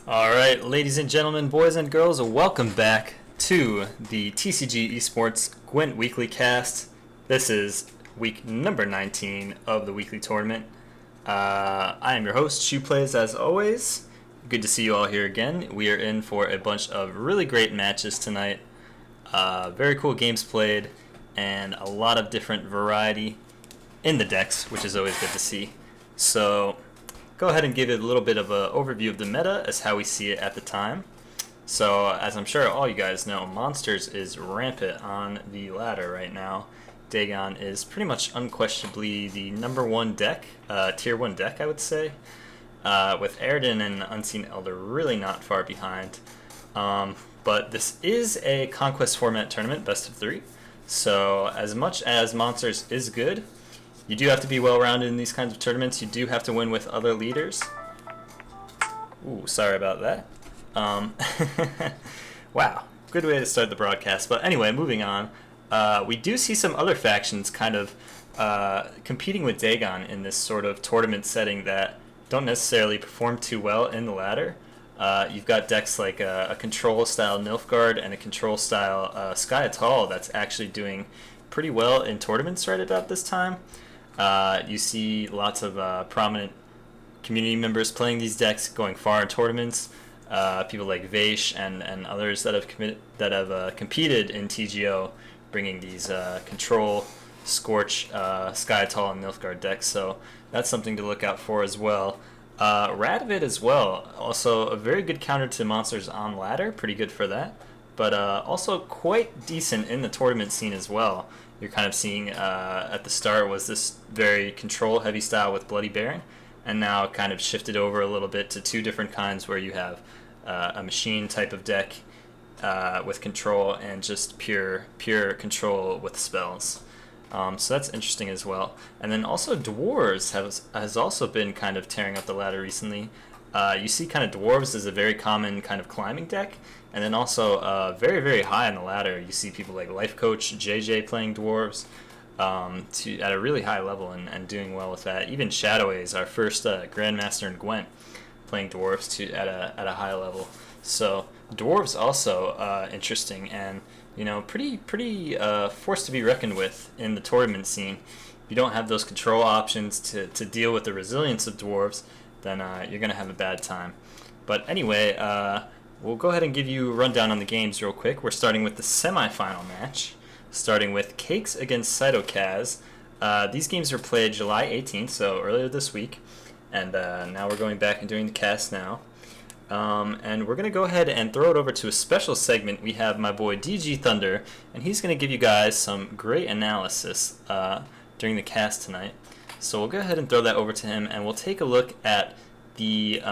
Alright, ladies and gentlemen, boys and girls, welcome back to the TCG eSports Gwent Weekly Cast. This is week number 19 of the weekly tournament. I am your host, ShoePlays, as always. Good to see you all here again. We are in for a bunch of really great matches tonight. Very cool games played, and a lot of different variety in the decks, which is always good to see. So go ahead and give it a little bit of an overview of the meta as how we see it at the time. So, as I'm sure all you guys know, Monsters is rampant on the ladder right now. Dagon is pretty much unquestionably the number one deck, tier 1 deck, I would say, with Airden and Unseen Elder really not far behind. But this is a Conquest format tournament, best of 3. So, as much as Monsters is good, you do have to be well-rounded in these kinds of tournaments. You do have to win with other leaders. Ooh, sorry about that. Wow, good way to start the broadcast. But anyway, moving on. We do see some other factions kind of competing with Dagon in this sort of tournament setting that don't necessarily perform too well in the ladder. You've got decks like a control-style Nilfgaard and a control-style Skyatall that's actually doing pretty well in tournaments right about this time. You see lots of prominent community members playing these decks, going far in tournaments. People like Vaish and others that have competed in TGO, bringing these Control, Scorch, Skyatall, and Nilfgaard decks. So that's something to look out for as well. Radovid as well, also a very good counter to Monsters on ladder, pretty good for that. But also quite decent in the tournament scene as well. You're kind of seeing at the start was this very control-heavy style with Bloody Baron, and now kind of shifted over a little bit to two different kinds where you have a machine type of deck with control and just pure control with spells. So that's interesting as well. And then also Dwarves has also been kind of tearing up the ladder recently. You see kind of Dwarves as a very common kind of climbing deck, and then also very, very high on the ladder. You see people like Life Coach JJ playing Dwarves at a really high level and doing well with that. Even Shadoways, our first Grandmaster in Gwent, playing Dwarves at a high level. So Dwarves also interesting and pretty force to be reckoned with in the tournament scene. If you don't have those control options to deal with the resilience of Dwarves, then you're going to have a bad time. But anyway, we'll go ahead and give you a rundown on the games real quick. We're starting with the semifinal match, starting with Cakes against Cytokaz. These games were played July 18th, so earlier this week, and now we're going back and doing the cast now. And we're going to go ahead and throw it over to a special segment. We have my boy DG Thunder, and he's going to give you guys some great analysis during the cast tonight. So we'll go ahead and throw that over to him, and we'll take a look at the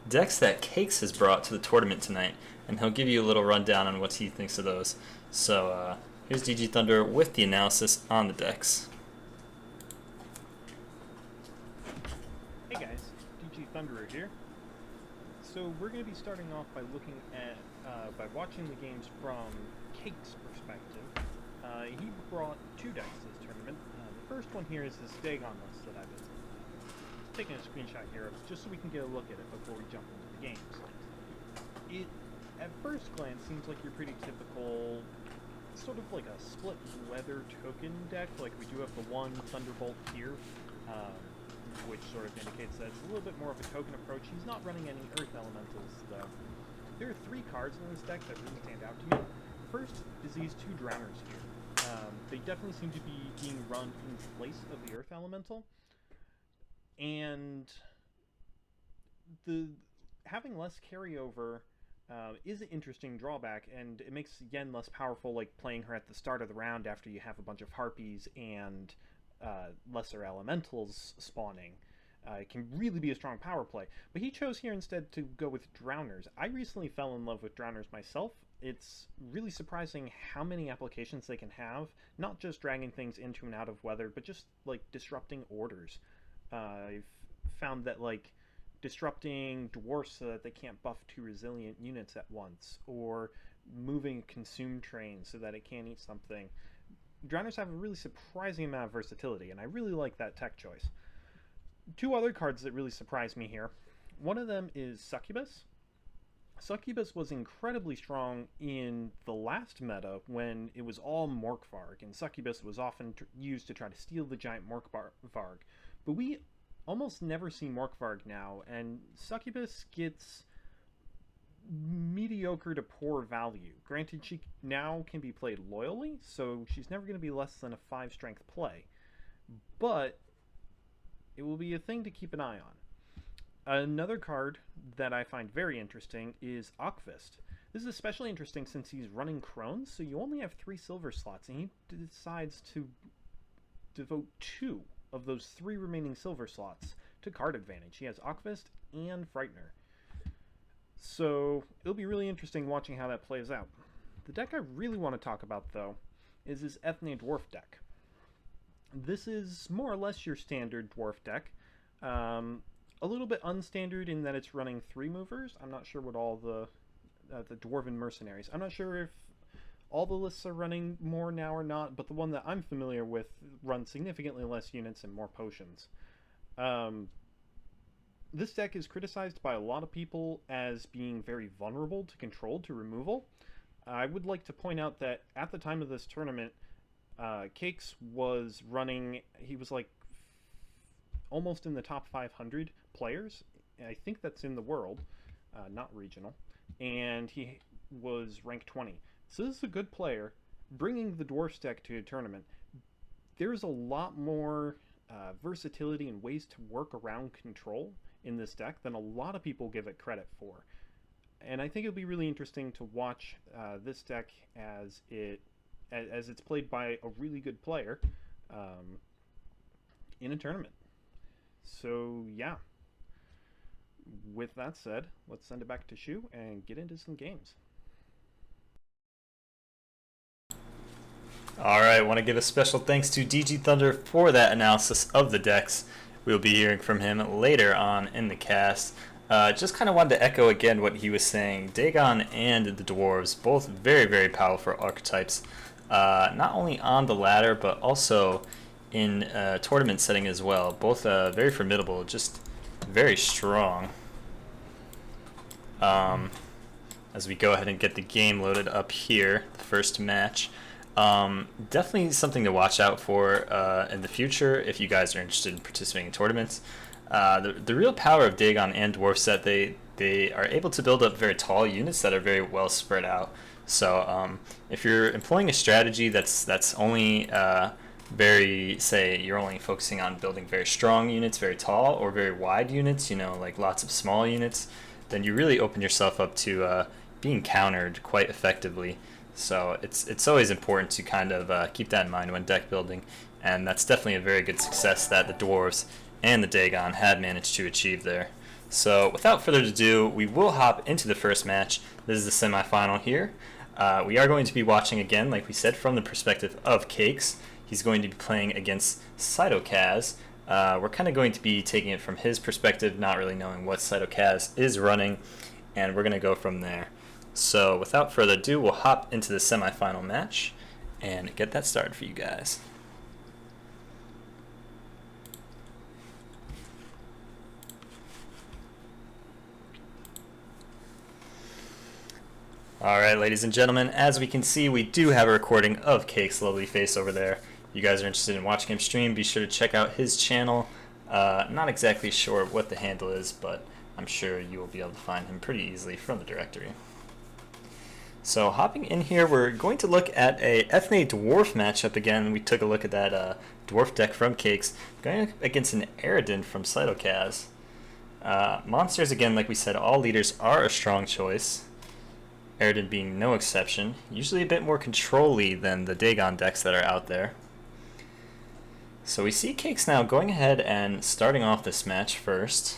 decks that Cakes has brought to the tournament tonight, and he'll give you a little rundown on what he thinks of those. So here's DG Thunder with the analysis on the decks. Hey guys, DG Thunderer here. So we're going to be starting off by looking at, by watching the games from Cake's perspective. He brought two decks to this tournament. The first one here is this Dagon list that I've been taking a screenshot here of, just so we can get a look at it before we jump into the games. It, at first glance, seems like your pretty typical, sort of like a split weather token deck. Like we do have the one Thunderbolt here, which sort of indicates that it's a little bit more of a token approach. He's not running any Earth Elementals, though. There are three cards in this deck that really stand out to me. First is these two Drowners here. They definitely seem to be being run in place of the Earth Elemental. And having less carryover is an interesting drawback, and it makes Yen less powerful, like playing her at the start of the round after you have a bunch of Harpies and lesser elementals spawning. It can really be a strong power play. But he chose here instead to go with Drowners. I recently fell in love with Drowners myself. It's really surprising how many applications they can have, not just dragging things into and out of weather, but just like disrupting orders. I've found that like disrupting dwarfs so that they can't buff two resilient units at once, or moving consume train so that it can't eat something. Drowners have a really surprising amount of versatility, and I really like that tech choice. Two other cards that really surprised me here. One of them is Succubus. Succubus was incredibly strong in the last meta when it was all Morkvarg, and Succubus was often used to try to steal the giant Morkvarg. But we almost never see Morkvarg now, and Succubus gets mediocre to poor value. Granted, she now can be played loyally, so she's never going to be less than a 5 strength play. But it will be a thing to keep an eye on. Another card that I find very interesting is Akvist. This is especially interesting since he's running Crones, so you only have 3 silver slots, and he decides to devote 2 of those 3 remaining silver slots to card advantage. He has Akvist and Frightener. So it'll be really interesting watching how that plays out. The deck I really want to talk about, though, is his Ethne Dwarf deck. This is more or less your standard dwarf deck. A little bit unstandard in that it's running 3 movers. I'm not sure what all the Dwarven Mercenaries. I'm not sure if all the lists are running more now or not, but the one that I'm familiar with runs significantly less units and more potions. This deck is criticized by a lot of people as being very vulnerable to control, to removal. I would like to point out that at the time of this tournament, Cakes was running, he was like almost in the top 500 players. I think that's in the world, not regional. And he was ranked 20. So this is a good player. Bringing the Dwarfs deck to a tournament, there's a lot more versatility and ways to work around control in this deck than a lot of people give it credit for. And I think it'll be really interesting to watch this deck as it's played by a really good player in a tournament. So yeah, with that said, let's send it back to Shue and get into some games. Alright, I want to give a special thanks to DG Thunder for that analysis of the decks. We'll be hearing from him later on in the cast. Just kind of wanted to echo again what he was saying. Dagon and the Dwarves, both very, very powerful archetypes. Not only on the ladder, but also in tournament setting as well. Both very formidable, just very strong. As we go ahead and get the game loaded up here, the first match. Definitely something to watch out for in the future if you guys are interested in participating in tournaments. The real power of Dagon and Dwarf set, they are able to build up very tall units that are very well spread out. So if you're employing a strategy that's only say you're only focusing on building very strong units, very tall, or very wide units, you know, like lots of small units, then you really open yourself up to being countered quite effectively. So it's always important to kind of keep that in mind when deck building, and that's definitely a very good success that the Dwarves and the Dagon had managed to achieve there. So without further ado, we will hop into the first match. This is the semifinal here. We are going to be watching again, like we said, from the perspective of Cakes. He's going to be playing against Cytokaz. We're kind of going to be taking it from his perspective, not really knowing what Cytokaz is running, and we're going to go from there. So without further ado, we'll hop into the semifinal match and get that started for you guys. Alright, ladies and gentlemen, as we can see, we do have a recording of Cake's lovely face over there. You guys are interested in watching him stream, be sure to check out his channel. Not exactly sure what the handle is, but I'm sure you will be able to find him pretty easily from the directory. So hopping in here, we're going to look at a Ethne Dwarf matchup again. We took a look at that Dwarf deck from Cakes, going up against an Eredin from Cytokaz. Monsters, again, like we said, all leaders are a strong choice. Eredin being no exception. Usually a bit more control-y than the Dagon decks that are out there. So we see Cakes now going ahead and starting off this match first.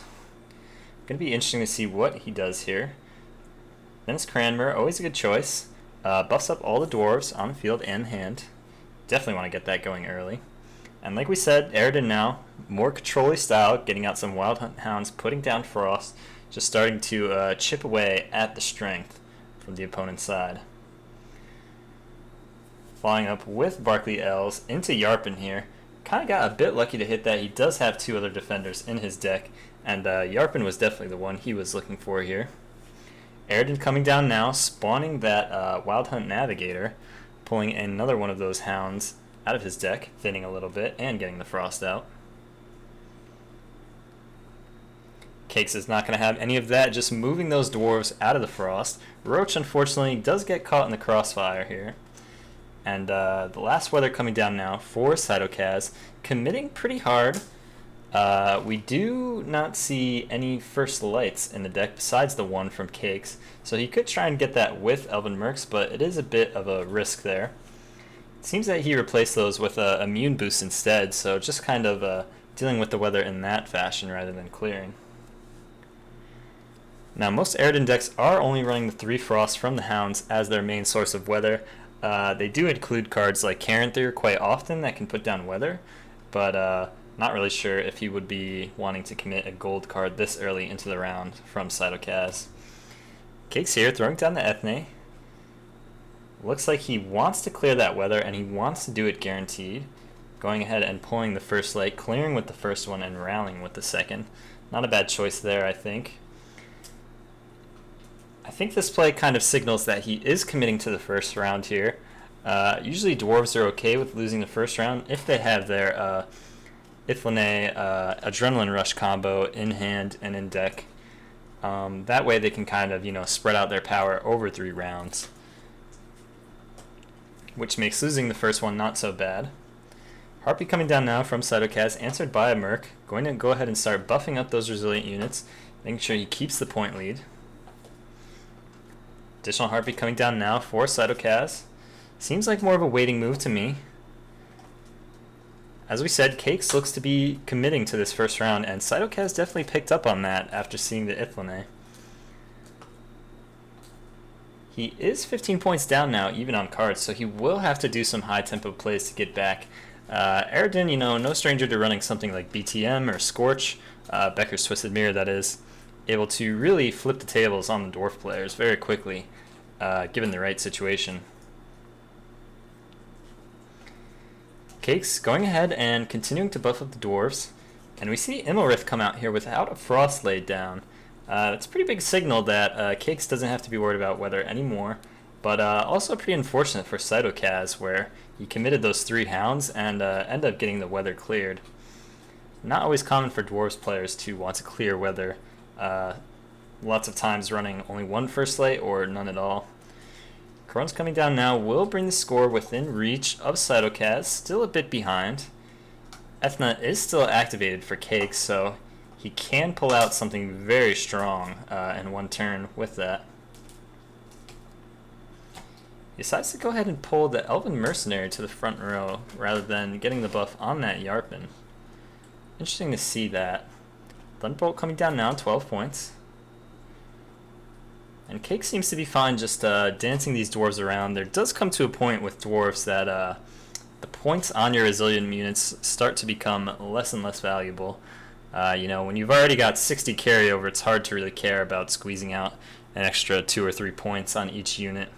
Going to be interesting to see what he does here. Then it's Cranmer, always a good choice. Buffs up all the dwarves on the field and hand. Definitely want to get that going early. And like we said, Eredin now, more control-y style, getting out some Wild Hunt Hounds, putting down Frost, just starting to chip away at the strength from the opponent's side. Following up with Barkley Elves into Yarpin here. Kind of got a bit lucky to hit that. He does have 2 other defenders in his deck, and Yarpin was definitely the one he was looking for here. Airden coming down now, spawning that Wild Hunt Navigator, pulling another one of those hounds out of his deck, thinning a little bit, and getting the frost out. Cakes is not going to have any of that, just moving those dwarves out of the frost. Roach, unfortunately, does get caught in the crossfire here. And the last weather coming down now for Cytokaz, committing pretty hard. We do not see any first lights in the deck besides the one from Cakes, so he could try and get that with Elven Mercs, but it is a bit of a risk there. It seems that he replaced those with a immune boost instead, so just kind of dealing with the weather in that fashion rather than clearing. Now, most Airden decks are only running the 3 Frost from the Hounds as their main source of weather. They do include cards like Caranther quite often that can put down weather, but not really sure if he would be wanting to commit a gold card this early into the round from Cytokaz. Cakes here, throwing down the Ethne. Looks like he wants to clear that weather, and he wants to do it guaranteed. Going ahead and pulling the first light, clearing with the first one, and rallying with the second. Not a bad choice there, I think. I think this play kind of signals that he is committing to the first round here. Usually dwarves are okay with losing the first round if they have their Ithlinay Adrenaline Rush combo in hand and in deck. That way they can kind of, spread out their power over 3 rounds, which makes losing the first one not so bad. Harpy coming down now from Cytokaz, answered by a Merc. Going to go ahead and start buffing up those resilient units, making sure he keeps the point lead. Additional Harpy coming down now for Cytokaz. Seems like more of a waiting move to me. As we said, Cakes looks to be committing to this first round, and Cytokaz definitely picked up on that after seeing the Ithlinay. He is 15 points down now, even on cards, so he will have to do some high-tempo plays to get back. Airden, no stranger to running something like BTM or Scorch, Becker's Twisted Mirror, that is, able to really flip the tables on the dwarf players very quickly, given the right situation. Cakes going ahead and continuing to buff up the dwarves, and we see Immelrith come out here without a frost laid down. That's a pretty big signal that Cakes doesn't have to be worried about weather anymore, but also pretty unfortunate for Cytokaz, where he committed those 3 hounds and ended up getting the weather cleared. Not always common for dwarves players to want to clear weather. Lots of times running only 1 first light or none at all. Kron's coming down now will bring the score within reach of Cytokaz, still a bit behind. Ethna is still activated for Cakes, so he can pull out something very strong in 1 turn with that. He decides to go ahead and pull the Elven Mercenary to the front row rather than getting the buff on that Yarpen. Interesting to see that. Thunderbolt coming down now, 12 points. And Cake seems to be fine just dancing these dwarves around. There does come to a point with dwarves that the points on your resilient units start to become less and less valuable. When you've already got 60 carryover, it's hard to really care about squeezing out an extra 2 or 3 points on each unit.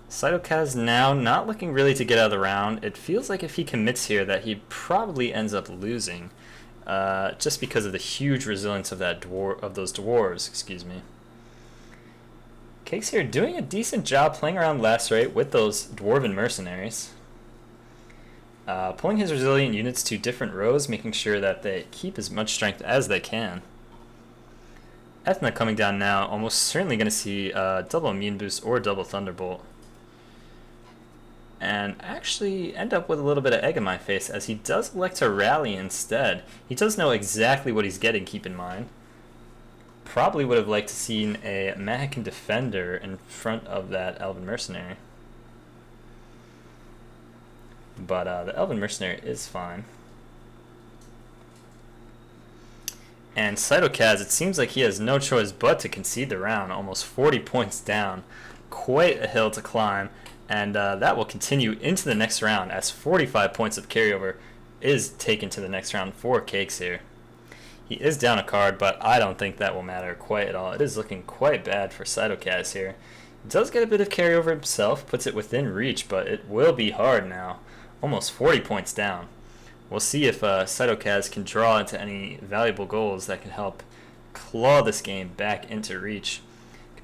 Cytokaz now not looking really to get out of the round. It feels like if he commits here that he probably ends up losing, just because of the huge resilience of those dwarves. Excuse me. Cakes here doing a decent job playing around Lacerate with those Dwarven Mercenaries. Pulling his resilient units to different rows, making sure that they keep as much strength as they can. Ethna coming down now, almost certainly going to see double immune boost or double thunderbolt. And actually end up with a little bit of egg in my face, as he does elect to rally instead. He does know exactly what he's getting, keep in mind. Probably would have liked to seen a Mahakan Defender in front of that Elven Mercenary. But the Elven Mercenary is fine. And Cytokaz, it seems like he has no choice but to concede the round, almost 40 points down. Quite a hill to climb, and that will continue into the next round as 45 points of carryover is taken to the next round for Cakes here. He is down a card, but I don't think that will matter quite at all. It is looking quite bad for Cytokaz here. He does get a bit of carryover himself, puts it within reach, but it will be hard now. Almost 40 points down. We'll see if Cytokaz can draw into any valuable goals that can help claw this game back into reach.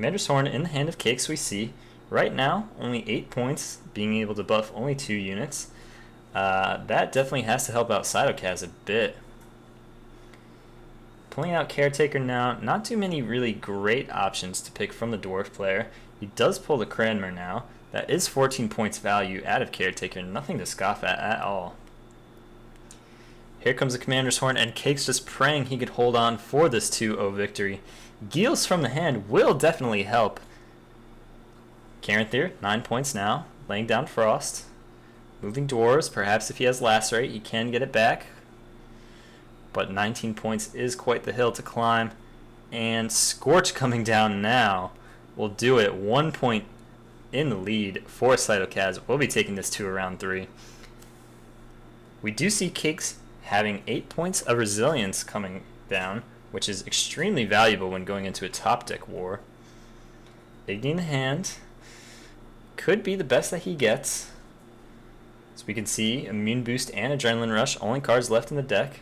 Commander's Horn in the hand of Cakes we see. Right now, only 8 points, being able to buff only 2 units. That definitely has to help out Cytokaz a bit. Pulling out Caretaker now, not too many really great options to pick from the Dwarf player. He does pull the Cranmer now. That is 14 points value out of Caretaker, nothing to scoff at all. Here comes the Commander's Horn, and Cakes just praying he could hold on for this 2-0 victory. Geels from the hand will definitely help. Caranthir, 9 points now, laying down Frost. Moving Dwarves, perhaps if he has Lacerate, he can get it back. But 19 points is quite the hill to climb. And Scorch coming down now will do it. 1 point in the lead for Cytokaz. We'll be taking this to round 3. We do see Cakes having 8 points of resilience coming down, which is extremely valuable when going into a top deck war. Igni in the hand. Could be the best that he gets. So we can see Immune Boost and Adrenaline Rush, only cards left in the deck.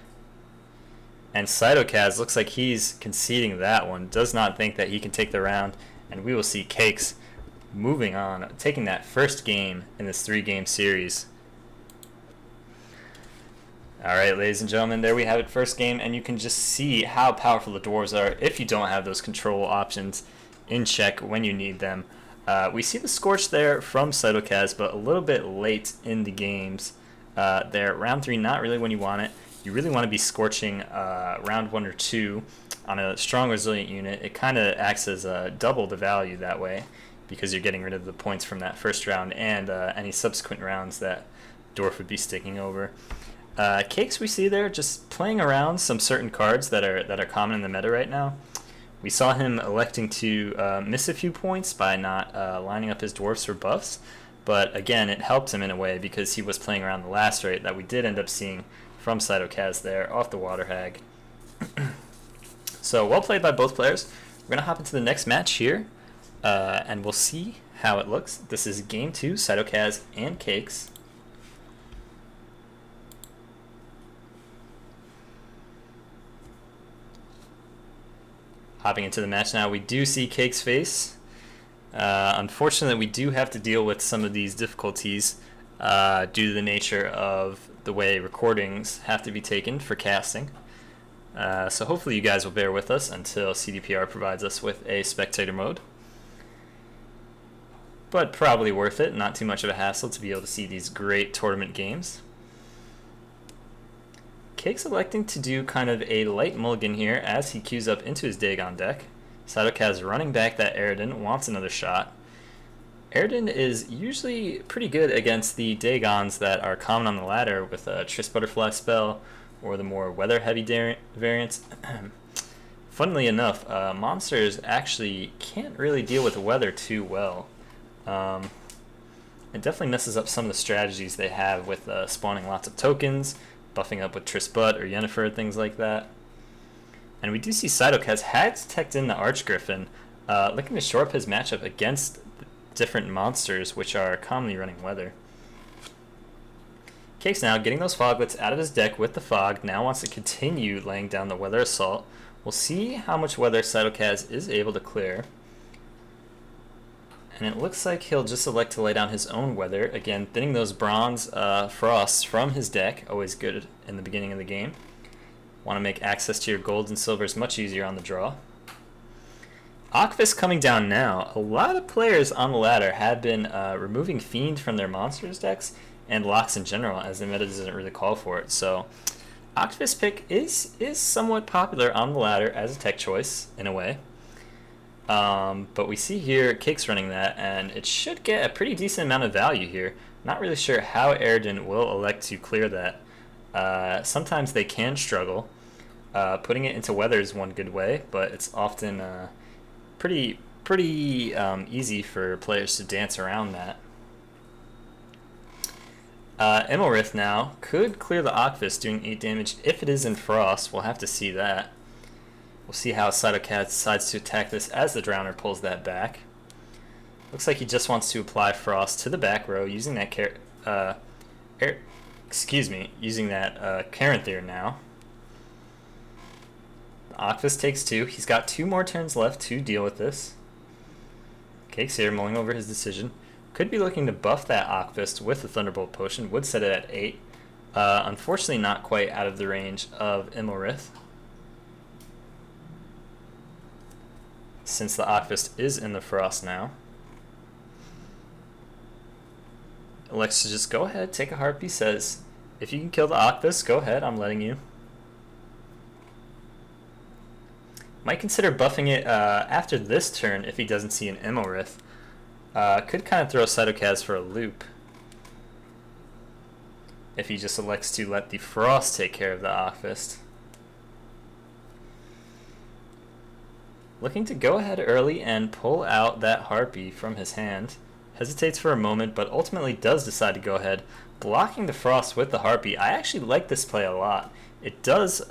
And Cytokaz looks like he's conceding that one. Does not think that he can take the round. And we will see Cakes moving on, taking that first game in this 3-game series. Alright, ladies and gentlemen, there we have it, first game. And you can just see how powerful the Dwarves are if you don't have those control options in check when you need them. We see the Scorch there from Cytokaz, but a little bit late in the games. There, round 3, not really when you want it. You really want to be scorching round 1 or 2 on a strong resilient unit. It kind of acts as double the value that way because you're getting rid of the points from that first round and any subsequent rounds that Dwarf would be sticking over. Cakes we see there just playing around some certain cards that are common in the meta right now. We saw him electing to miss a few points by not lining up his Dwarfs for buffs, but again, it helped him in a way because he was playing around the Lacerate that we did end up seeing from Cytokaz there off the Water Hag. So well played by both players. We're going to hop into the next match here, and we'll see how it looks. This is Game 2, Cytokaz and Cakes. Hopping into the match now, we do see Cakes face. Unfortunately, we do have to deal with some of these difficulties due to the nature of the way recordings have to be taken for casting. So hopefully you guys will bear with us until CDPR provides us with a spectator mode. But probably worth it, not too much of a hassle to be able to see these great tournament games. Cakes electing to do kind of a light mulligan here as he queues up into his Dagon deck. Cytokaz running back that Eridan, wants another shot. Eridan is usually pretty good against the Dagons that are common on the ladder with a Triss Butterfly spell or the more weather-heavy variants. Funnily enough, monsters actually can't really deal with the weather too well. It definitely messes up some of the strategies they have with spawning lots of tokens, buffing up with Triss Butt or Yennefer, things like that. And we do see Cytokaz has teched in the Archgriffin, looking to shore up his matchup against different monsters which are commonly running weather. Cakes now getting those Foglets out of his deck with the Fog, now wants to continue laying down the Weather Assault. We'll see how much weather Cytokaz is able to clear. And it looks like he'll just elect to lay down his own weather, again thinning those Bronze Frosts from his deck, always good in the beginning of the game. Want to make access to your golds and silvers much easier on the draw. Akvis coming down now. A lot of players on the ladder have been removing Fiend from their monsters decks and locks in general, as the meta doesn't really call for it. So Akvis pick is somewhat popular on the ladder as a tech choice in a way. But we see here Cakes running that, and it should get a pretty decent amount of value here. Not really sure how Eridan will elect to clear that. Sometimes they can struggle. Putting it into weather is one good way, but it's often pretty easy for players to dance around that. Immelrith now could clear the Akvis, doing 8 damage if it is in Frost. We'll have to see that. We'll see how Cytokaz decides to attack this as the Drowner pulls that back. Looks like he just wants to apply Frost to the back row using that Caranthir now. The Akvis takes 2. He's got 2 more turns left to deal with this. Cakes here, mulling over his decision. Could be looking to buff that Octfist with the Thunderbolt Potion. Would set it at 8. Unfortunately not quite out of the range of Immelrith, since the Octfist is in the Frost now. Elects to just go ahead, take a Harpy, says, if you can kill the Octfist, go ahead, I'm letting you. Might consider buffing it after this turn if he doesn't see an Immelrith. Could kind of throw Cytokaz for a loop if he just elects to let the Frost take care of the Octfist. Looking to go ahead early and pull out that Harpy from his hand. Hesitates for a moment, but ultimately does decide to go ahead, blocking the Frost with the Harpy. I actually like this play a lot. It does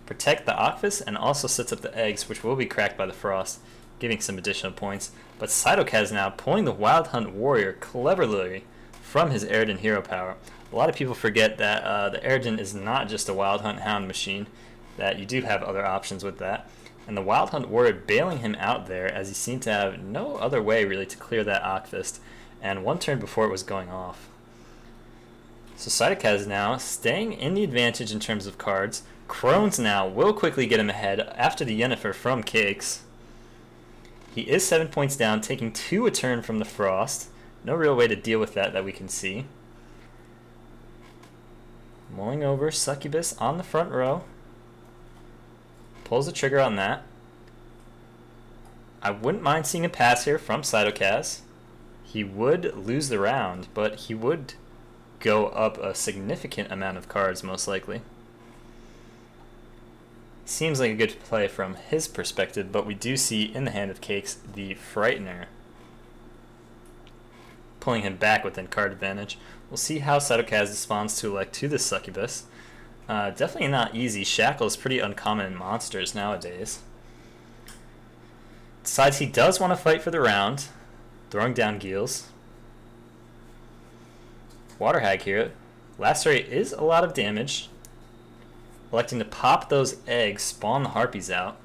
protect the Octfist and also sets up the eggs, which will be cracked by the Frost, giving some additional points. But Cytokaz now pulling the Wild Hunt Warrior cleverly from his Eredin hero power. A lot of people forget that the Eredin is not just a Wild Hunt Hound machine, that you do have other options with that. And the Wild Hunt Warrior bailing him out there, as he seemed to have no other way really to clear that Octfist, and one turn before it was going off. So Cytokaz now staying in the advantage in terms of cards. Crones now will quickly get him ahead after the Yennefer from Cakes. He is 7 points down, taking 2 a turn from the Frost. No real way to deal with that we can see. Mulling over Succubus on the front row. Pulls the trigger on that. I wouldn't mind seeing a pass here from Cytokaz. He would lose the round, but he would go up a significant amount of cards most likely. Seems like a good play from his perspective, but we do see in the hand of Cakes the Frightener, pulling him back within card advantage. We'll see how Cytokaz responds to elect to the Succubus. Definitely not easy. Shackle is pretty uncommon in monsters nowadays. Decides he does want to fight for the round, throwing down Geels. Water Hag here. Lacerate is a lot of damage. Electing to pop those eggs, spawn the Harpies out.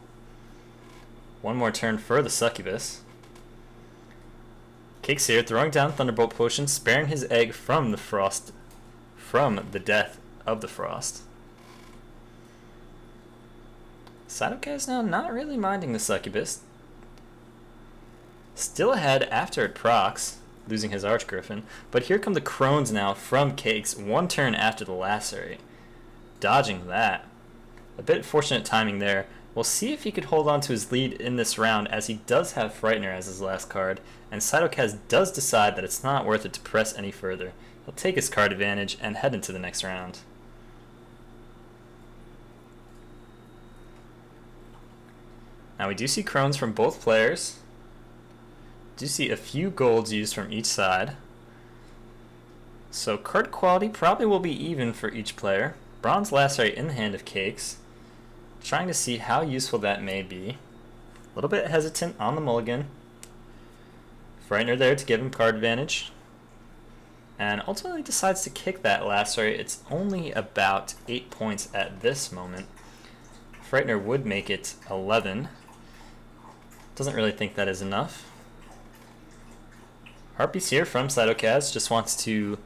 One more turn for the Succubus. Cakes here, throwing down Thunderbolt Potion, sparing his egg from the Frost, from the death of the Frost. Cytokaz now not really minding the Succubus. Still ahead after it procs, losing his Archgriffin, but here come the Crones now from Cakes, one turn after the Lacerate. Dodging that. A bit fortunate timing there. We'll see if he could hold on to his lead in this round, as he does have Frightener as his last card, and Cytokaz does decide that it's not worth it to press any further. He'll take his card advantage and head into the next round. Now we do see Crones from both players. Do see a few golds used from each side. So card quality probably will be even for each player. Bronze Lacerate in the hand of Cakes. Trying to see how useful that may be. A little bit hesitant on the mulligan. Frightener there to give him card advantage. And ultimately decides to kick that Lacerate. It's only about 8 points at this moment. Frightener would make it 11. Doesn't really think that is enough. Harpies here from Cytokaz just wants to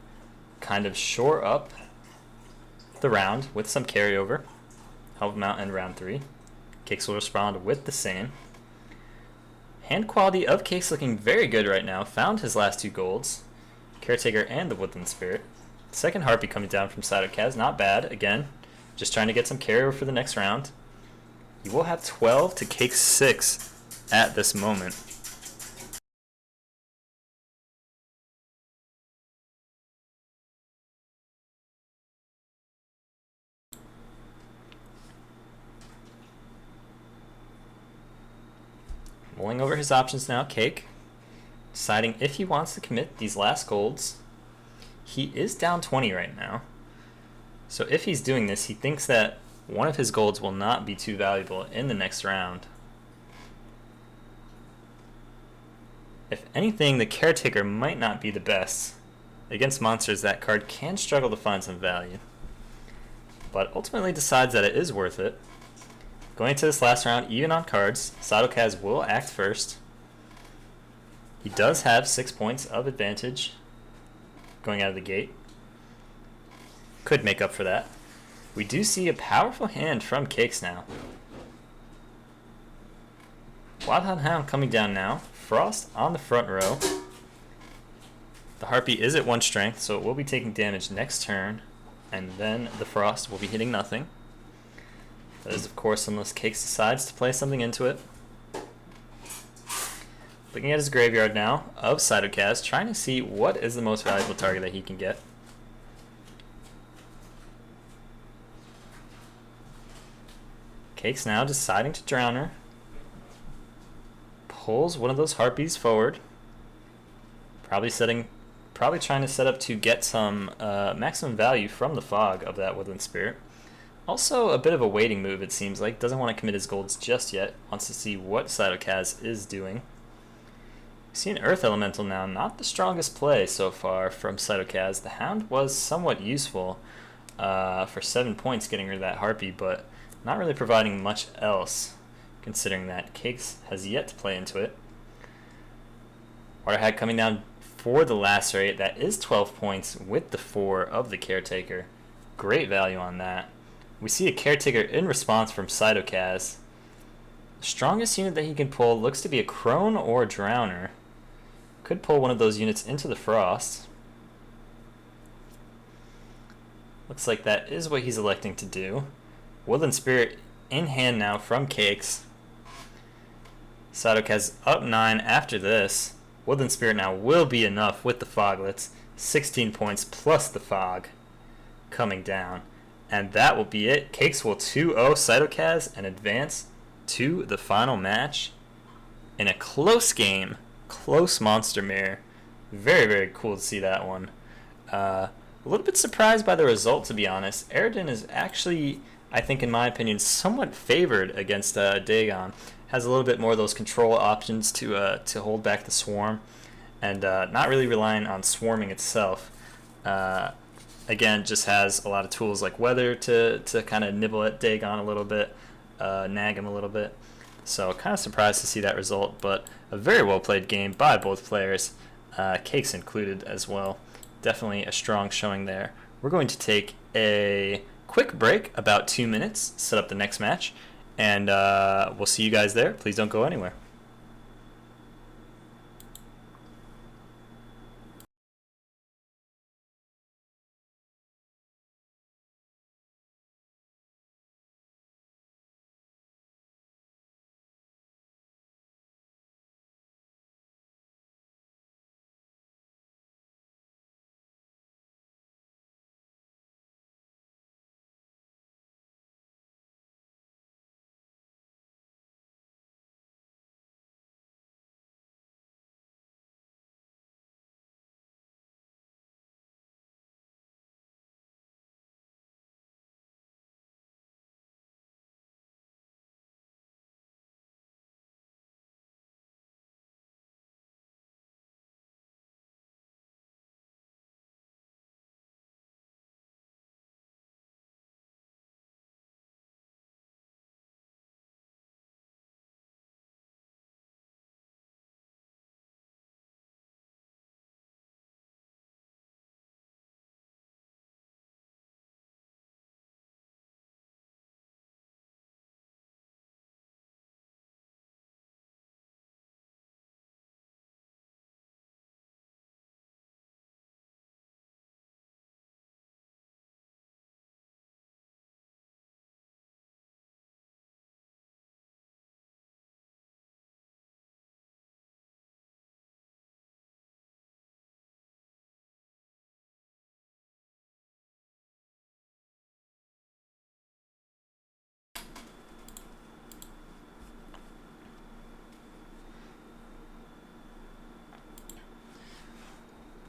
kind of shore up the round with some carryover. Help him out in round 3. Cakes will respond with the same. Hand quality of Cakes looking very good right now. Found his last 2 golds. Caretaker and the Woodland Spirit. Second Harpy coming down from Cytokaz. Not bad. Again, just trying to get some carryover for the next round. He will have 12 to Cakes 6 at this moment. Mulling over his options now, Cake. Deciding if he wants to commit these last golds. He is down 20 right now. So if he's doing this, he thinks that one of his golds will not be too valuable in the next round. If anything, the Caretaker might not be the best. Against monsters, that card can struggle to find some value. But ultimately decides that it is worth it. Going into this last round, even on cards, Cytokaz will act first. He does have 6 points of advantage going out of the gate. Could make up for that. We do see a powerful hand from Cakes now. Wild Hound coming down now. Frost on the front row. The Harpy is at 1 strength, so it will be taking damage next turn, and then the Frost will be hitting nothing. That is, of course, unless Cakes decides to play something into it. Looking at his graveyard now of Cytokaz, trying to see what is the most valuable target that he can get. Cakes now deciding to drown her. Pulls one of those Harpies forward. Probably trying to set up to get some maximum value from the fog of that Woodland Spirit. Also a bit of a waiting move, it seems like. Doesn't want to commit his golds just yet. Wants to see what Cytokaz is doing. We see an Earth Elemental now. Not the strongest play so far from Cytokaz. The Hound was somewhat useful for 7 points getting rid of that Harpy, but not really providing much else, considering that Cakes has yet to play into it. Waterhat coming down for the Lacerate. That is 12 points with the 4 of the Caretaker. Great value on that. We see a Caretaker in response from Cytokaz. The strongest unit that he can pull looks to be a Crone or a Drowner. Could pull one of those units into the Frost. Looks like that is what he's electing to do. Woodland Spirit in hand now from Cakes. Cytokaz up 9 after this. Woodland Spirit now will be enough with the Foglets. 16 points plus the Fog coming down. And that will be it. Cakes will 2-0 Cytokaz and advance to the final match in a close game. Close Monster Mirror. Very, very cool to see that one. A little bit surprised by the result, to be honest. Aridin is actually, I think in my opinion, somewhat favored against Dagon. Has a little bit more of those control options to hold back the swarm, and not really relying on swarming itself. Again, just has a lot of tools like weather to kind of nibble at Dagon a little bit, nag him a little bit. So kind of surprised to see that result, but a very well played game by both players, Cakes included as well. Definitely a strong showing there. We're going to take a quick break, about 2 minutes, set up the next match, and we'll see you guys there. Please don't go anywhere.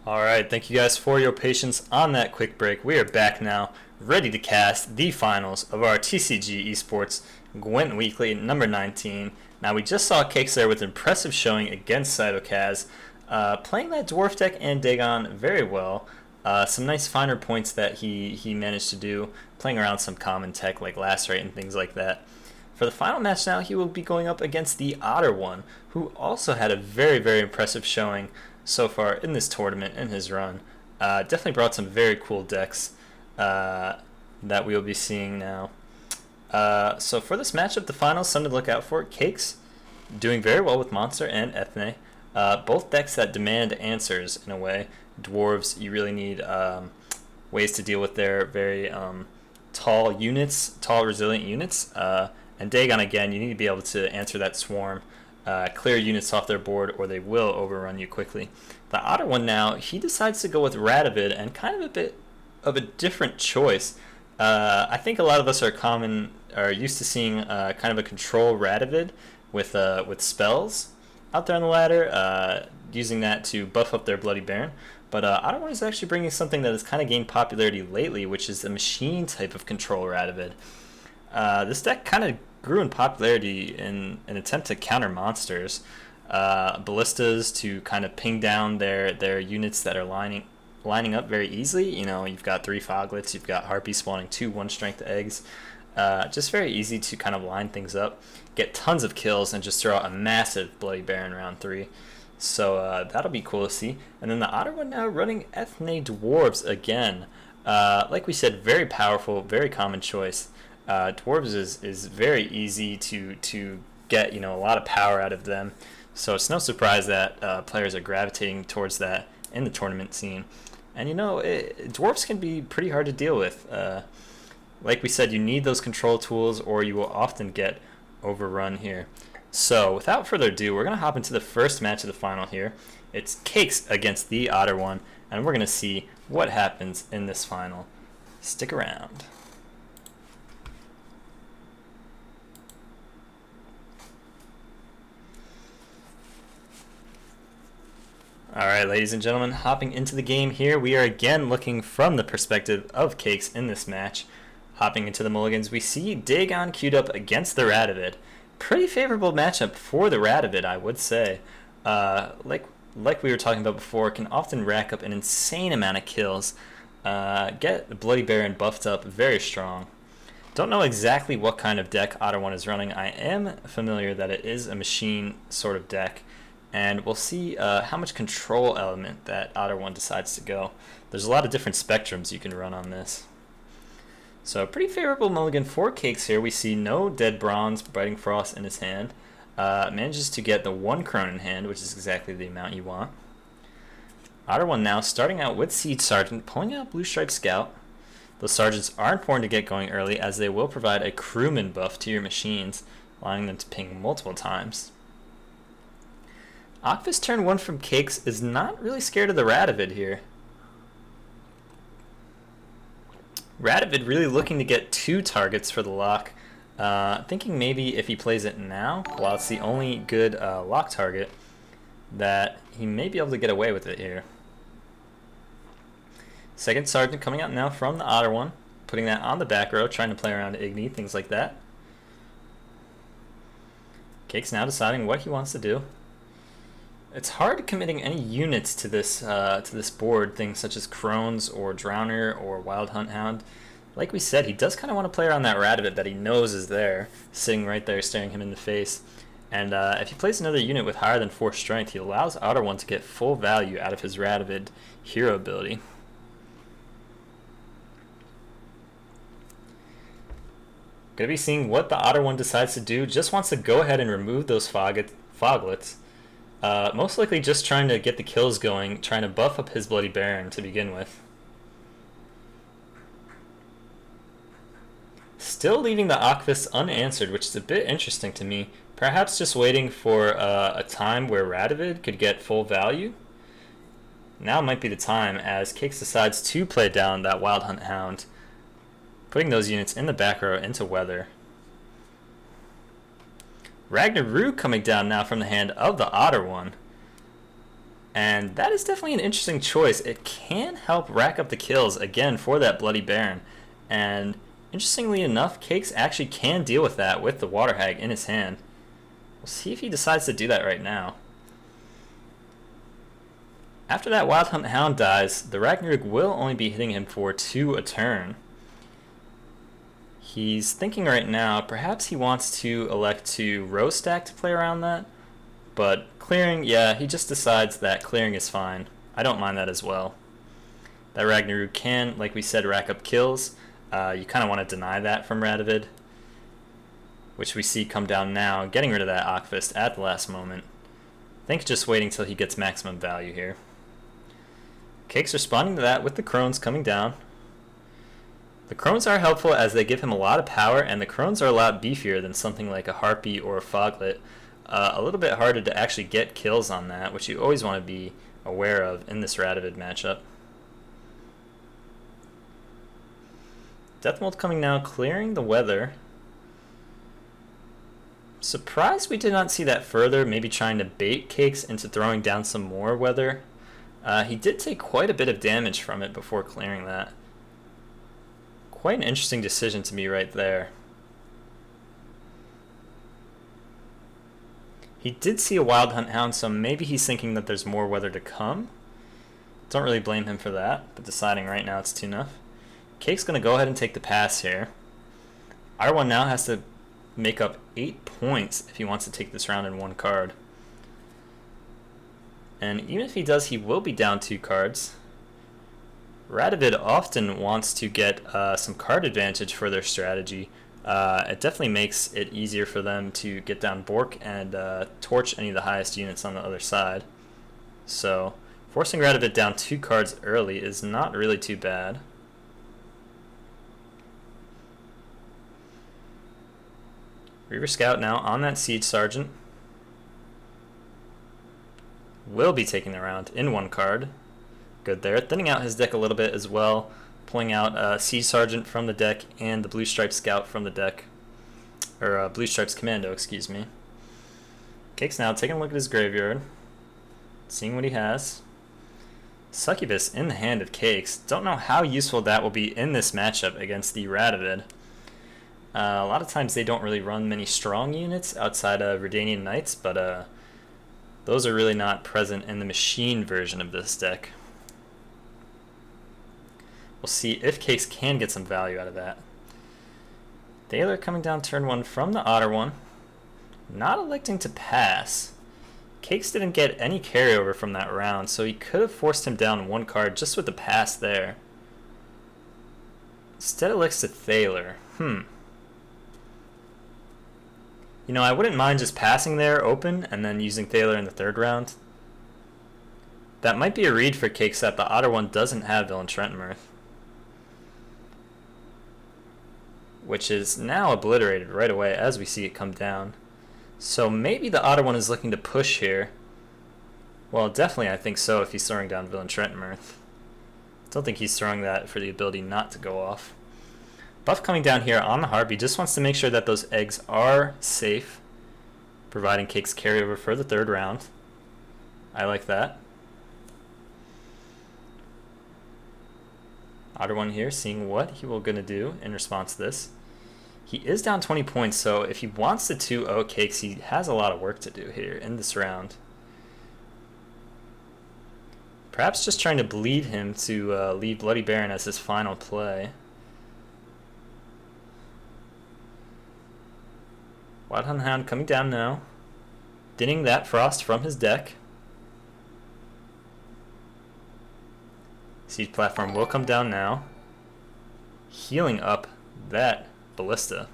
Alright, thank you guys for your patience on that quick break. We are back now, ready to cast the finals of our TCG eSports Gwent Weekly number 19. Now, we just saw Cakes there with an impressive showing against Cytokaz, playing that Dwarf deck and Dagon very well. Some nice finer points that he managed to do, playing around some common tech like Lacerate and things like that. For the final match now, he will be going up against the Otter One, who also had a very, very impressive showing so far in this tournament in his run. Definitely brought some very cool decks that we will be seeing now. So for this matchup, the finals, something to look out for. Cakes doing very well with Monster and Ethne. Both decks that demand answers in a way. Dwarves, you really need ways to deal with their very tall units, tall resilient units. And Dagon, again, you need to be able to answer that swarm, clear units off their board, or they will overrun you quickly. The Otter One now, he decides to go with Radovid, and kind of a bit of a different choice. I think a lot of us are used to seeing kind of a control Radovid with spells out there on the ladder, using that to buff up their Bloody Baron. But Otter One is actually bringing something that has kind of gained popularity lately, which is the machine type of control Radovid. This deck kind of grew in popularity in an attempt to counter monsters. Ballistas to kind of ping down their units that are lining up very easily. You know, you've got 3 Foglets, you've got Harpies spawning 2 1-strength eggs. Just very easy to kind of line things up, get tons of kills, and just throw out a massive Bloody Baron round 3. So that'll be cool to see. And then the Otter One now running Ethne Dwarves again. Like we said, very powerful, very common choice. Dwarves is very easy to get, you know, a lot of power out of them. So it's no surprise that players are gravitating towards that in the tournament scene. And you know, dwarves can be pretty hard to deal with. Like we said, you need those control tools or you will often get overrun here. So without further ado, we're going to hop into the first match of the final here. It's Cakes against the Otter One, and we're going to see what happens in this final. Stick around. Alright, ladies and gentlemen, hopping into the game here, we are again looking from the perspective of Cakes in this match. Hopping into the mulligans, we see Dagon queued up against the Radovid. Pretty favorable matchup for the Radovid, I would say. Like we were talking about before, can often rack up an insane amount of kills. Get the Bloody Baron buffed up very strong. Don't know exactly what kind of deck Otter One is running. I am familiar that it is a machine sort of deck. And we'll see how much control element that Otter One decides to go. There's a lot of different spectrums you can run on this. So pretty favorable mulligan for Cakes here. We see no Dead Bronze Biting Frost in his hand. Manages to get the 1 Crone in hand, which is exactly the amount you want. Otter One now starting out with Siege Sergeant, pulling out Blue Stripe Scout. Those Sergeants are important to get going early as they will provide a crewman buff to your machines, allowing them to ping multiple times. Ocvis turn 1 from Cakes is not really scared of the Radovid here. Radovid really looking to get 2 targets for the lock. Thinking maybe if he plays it now, while it's the only good lock target, that he may be able to get away with it here. Second Sergeant coming out now from the Otter One, putting that on the back row, trying to play around Igni, things like that. Cakes now deciding what he wants to do. It's hard committing any units to this board, things such as Crones or Drowner or Wild Hunt Hound. Like we said, he does kind of want to play around that Radovid that he knows is there, sitting right there staring him in the face. And if he plays another unit with higher than 4 strength, he allows Otter One to get full value out of his Radovid hero ability. Gonna be seeing what the Otter One decides to do. Just wants to go ahead and remove those Foglets. Most likely just trying to get the kills going, trying to buff up his Bloody Baron to begin with. Still leaving the Ocvis unanswered, which is a bit interesting to me. Perhaps just waiting for a time where Radovid could get full value. Now might be the time as Cakes decides to play down that Wild Hunt Hound, putting those units in the back row into weather. Ragnarok coming down now from the hand of the Otter One. And that is definitely an interesting choice. It can help rack up the kills again for that Bloody Baron. And interestingly enough, Cakes actually can deal with that with the Water Hag in his hand. We'll see if he decides to do that right now. After that Wild Hunt Hound dies, the Ragnarok will only be hitting him for 2 a turn. He's thinking right now, perhaps he wants to elect to row stack to play around that, but clearing, yeah, he just decides that clearing is fine. I don't mind that as well. That Ragnaru can, like we said, rack up kills. You kind of want to deny that from Radovid, which we see come down now, getting rid of that Akfist at the last moment. I think just waiting till he gets maximum value here. Cake's responding to that with the Crones coming down. The Crones are helpful as they give him a lot of power, and the Crones are a lot beefier than something like a Harpy or a Foglet. A little bit harder to actually get kills on that, which you always want to be aware of in this Radovid matchup. Deathmold coming now, clearing the weather. Surprised we did not see that further, maybe trying to bait Cakes into throwing down some more weather. He did take quite a bit of damage from it before clearing that. Quite an interesting decision to me right there. He did see a Wild Hunt Hound, so maybe he's thinking that there's more weather to come. Don't really blame him for that, but deciding right now it's too enough. Cake's going to go ahead and take the pass here. R1 now has to make up 8 points if he wants to take this round in one card. And even if he does, he will be down 2 cards. Radovid often wants to get some card advantage for their strategy. It definitely makes it easier for them to get down Bork and torch any of the highest units on the other side. So forcing Radovid down 2 cards early is not really too bad. Reaver Scout now on that Siege Sergeant. Will be taking the round in 1 card. Good there. Thinning out his deck a little bit as well. Pulling out Siege Sergeant from the deck and the Blue Stripes Scout from the deck. Or Blue Stripes Commando, excuse me. Cake's now taking a look at his graveyard. Seeing what he has. Succubus in the hand of Cakes. Don't know how useful that will be in this matchup against the Radovid. A lot of times they don't really run many strong units outside of Redanian Knights, but those are really not present in the machine version of this deck. We'll see if Cakes can get some value out of that. Thaler coming down turn 1 from the Otter one. Not electing to pass. Cakes didn't get any carryover from that round, so he could have forced him down 1 card just with the pass there. Instead elects to Thaler. You know, I wouldn't mind just passing there open and then using Thaler in the 3rd round. That might be a read for Cakes that the Otter one doesn't have Villain Trentmirth, which is now obliterated right away as we see it come down. So maybe the Otter one is looking to push here. Well, definitely I think so if he's throwing down Villain Trentmirth. Don't think he's throwing that for the ability not to go off. Buff coming down here on the Harpy just wants to make sure that those eggs are safe, providing Cakes carryover for the 3rd round. I like that. Otter one here, seeing what he will gonna do in response to this. He is down 20 points, so if he wants to 2-0 Cakes, he has a lot of work to do here in this round. Perhaps just trying to bleed him to leave Bloody Baron as his final play. Wild Hunt Hound coming down now, dinning that Frost from his deck. Siege Platform will come down now, healing up that Ballista.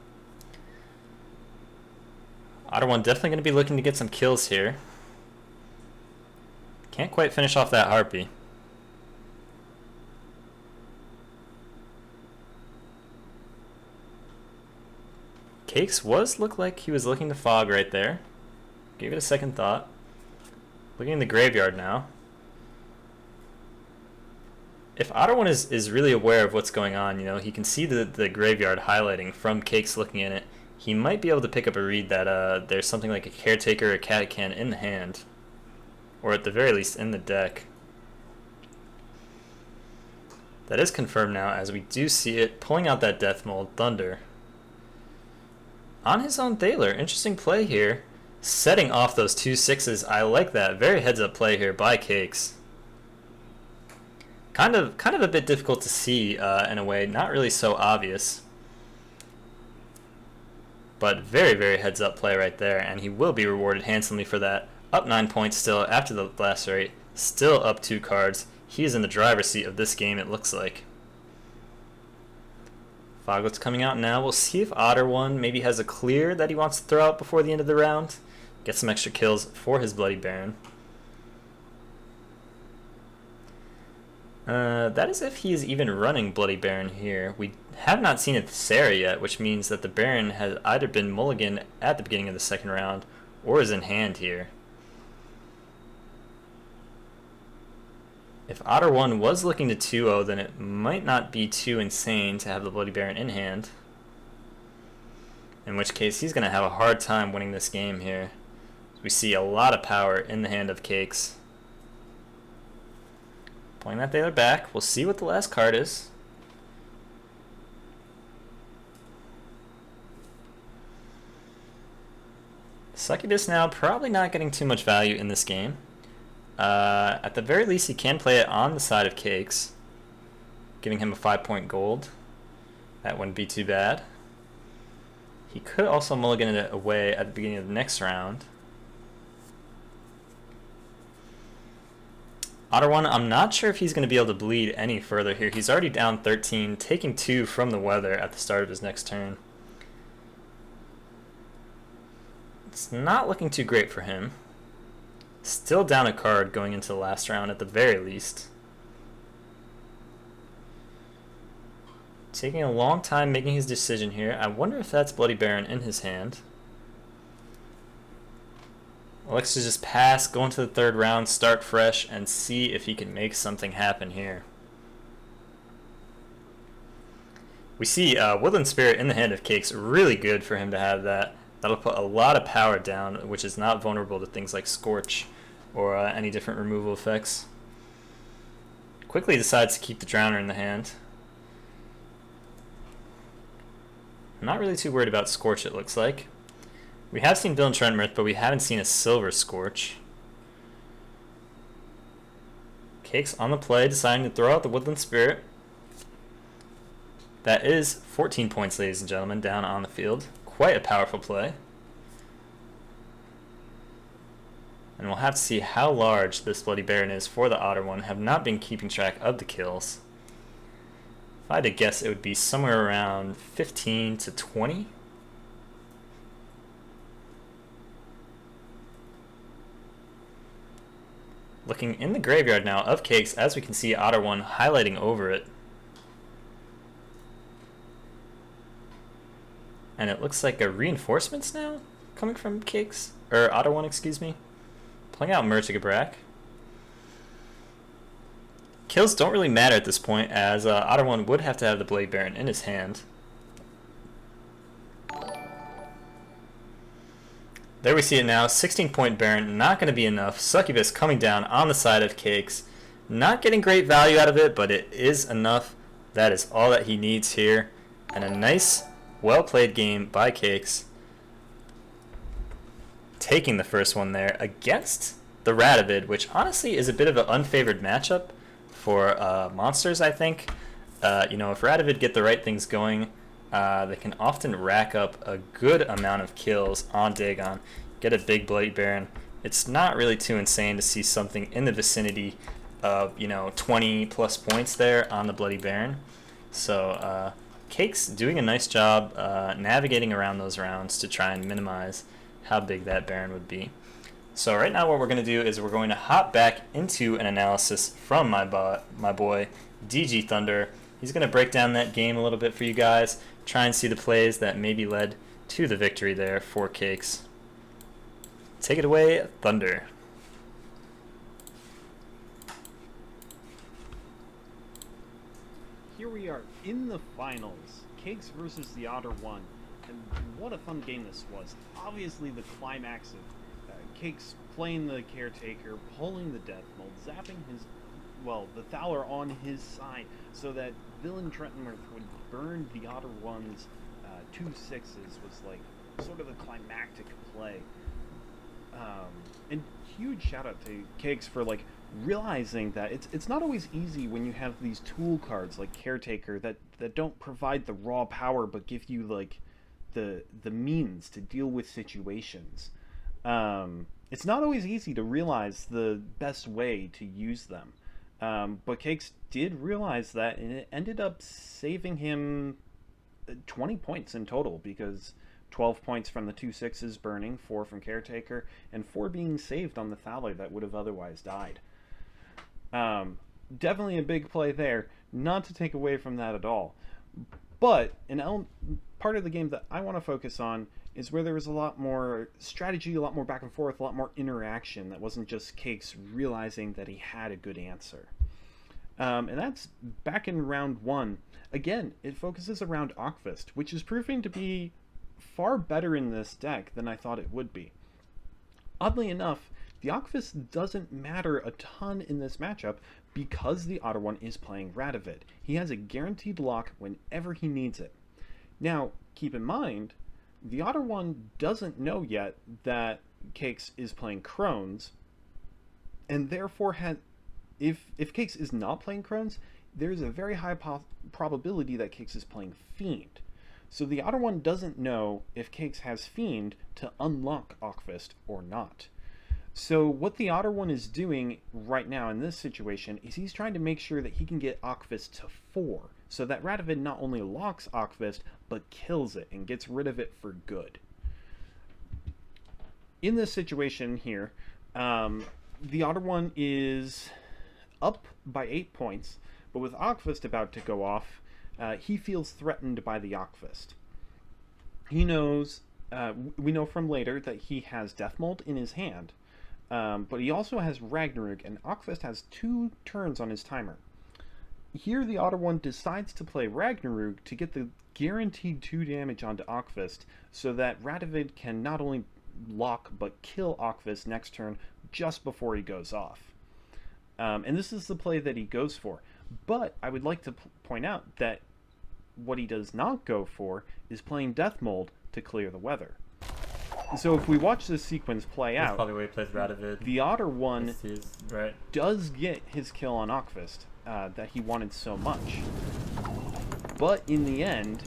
Otter one definitely going to be looking to get some kills here. Can't quite finish off that Harpy. Cakes looked like he was looking to fog right there. Gave it a second thought. Looking in the graveyard now. If Otter one is really aware of what's going on, you know, he can see the graveyard highlighting from Cakes looking in it. He might be able to pick up a read that there's something like a Caretaker or a Catachan in the hand. Or at the very least in the deck. That is confirmed now as we do see it pulling out that Death Mold Thunder. On his own Thaler, interesting play here. Setting off those 2 6s, I like that. Very heads up play here by Cakes. Kind of a bit difficult to see in a way, not really so obvious. But very, very heads-up play right there, and he will be rewarded handsomely for that. Up 9 points still after the last rate. Still up 2 cards. He is in the driver's seat of this game, it looks like. Foglet's coming out now. We'll see if Otter One maybe has a clear that he wants to throw out before the end of the round. Get some extra kills for his Bloody Baron. That is if he is even running Bloody Baron here. We have not seen a Sarah yet, which means that the Baron has either been mulligan at the beginning of the second round or is in hand here. If Otter 1 was looking to 2-0, then it might not be too insane to have the Bloody Baron in hand. In which case, he's going to have a hard time winning this game here. We see a lot of power in the hand of Cakes. Playing that Thaler back. We'll see what the last card is. Succubus now probably not getting too much value in this game. At the very least, he can play it on the side of Cakes, giving him a 5-point gold. That wouldn't be too bad. He could also mulligan it away at the beginning of the next round. Otter 1, I'm not sure if he's going to be able to bleed any further here. He's already down 13, taking 2 from the weather at the start of his next turn. It's not looking too great for him. Still down a card going into the last round at the very least. Taking a long time making his decision here. I wonder if that's Bloody Baron in his hand. Elects to just pass, go into the third round, start fresh, and see if he can make something happen here. We see Woodland Spirit in the hand of Cakes. Really good for him to have that. That'll put a lot of power down, which is not vulnerable to things like Scorch or any different removal effects. Quickly decides to keep the Drowner in the hand. Not really too worried about Scorch, it looks like. We have seen Villain Trentmirth, but we haven't seen a Silver Scorch. Cakes on the play, deciding to throw out the Woodland Spirit. That is 14 points, ladies and gentlemen, down on the field. Quite a powerful play. And we'll have to see how large this Bloody Baron is for the Otter One. Have not been keeping track of the kills. If I had to guess, it would be somewhere around 15 to 20. Looking in the graveyard now of Cakes, as we can see Otter One highlighting over it. And it looks like a reinforcements now coming from Cakes, or Otter One, excuse me. Playing out Mertigabrak. Kills don't really matter at this point, as Otter One would have to have the Blade Baron in his hand. There we see it now, 16-point Baron, not going to be enough. Succubus coming down on the side of Cakes. Not getting great value out of it, but it is enough. That is all that he needs here. And a nice, well-played game by Cakes. Taking the first one there against the Radovid, which honestly is a bit of an unfavored matchup for monsters, I think. You know, if Radovid get the right things going, they can often rack up a good amount of kills on Dagon. Get a big Bloody Baron. It's not really too insane to see something in the vicinity of, 20 plus points there on the Bloody Baron. So Cakes doing a nice job navigating around those rounds to try and minimize how big that Baron would be. So right now what we're going to do is we're going to hop back into an analysis from my boy DG Thunder. He's going to break down that game a little bit for you guys, try and see the plays that maybe led to the victory there for Cakes. Take it away, Thunder. Here we are in the finals, Cakes versus the Otter One, and what a fun game this was. Obviously the climax of Cakes playing the Caretaker, pulling the Death Mold, zapping the Thaler on his side, so that Villain Trentmirth would burn the Otter One's 2 6s was like sort of the climactic play. And huge shout out to Cakes for like realizing that it's not always easy when you have these tool cards like Caretaker that don't provide the raw power but give you like the means to deal with situations. It's not always easy to realize the best way to use them. But Cakes did realize that, and it ended up saving him 20 points in total, because 12 points from the 2/6s burning, 4 from Caretaker, and 4 being saved on the Thaler that would have otherwise died. Definitely a big play there, not to take away from that at all. But part of the game that I want to focus on is where there was a lot more strategy, a lot more back and forth, a lot more interaction that wasn't just Cakes realizing that he had a good answer. And that's back in round 1. Again, it focuses around Akvist, which is proving to be far better in this deck than I thought it would be. Oddly enough, the Akvist doesn't matter a ton in this matchup because the Otter one is playing Radovid. He has a guaranteed lock whenever he needs it. Now, keep in mind, the Otter one doesn't know yet that Cakes is playing Crones, and therefore if Cakes is not playing Crones, there's a very high probability that Cakes is playing Fiend. So the Otter one doesn't know if Cakes has Fiend to unlock Akvist or not. So what the Otter one is doing right now in this situation is he's trying to make sure that he can get Akvist to 4, so that Radovid not only locks Akvist, but kills it and gets rid of it for good. In this situation here, the Otter one is up by 8 points, but with Akvist about to go off, he feels threatened by the Akvist. He knows, we know from later that he has Deathmold in his hand, but he also has Ragnarok, and Akvist has 2 turns on his timer. Here the Otter one decides to play Ragnarok to get the guaranteed 2 damage onto Akvist, so that Radovid can not only lock but kill Akvist next turn just before he goes off. And this is the play that he goes for. But I would like to point out that what he does not go for is playing Deathmold to clear the weather. So if we watch this sequence play out, probably where he plays Radovid. The Otter one right. does get his kill on Akvist that he wanted so much. But in the end,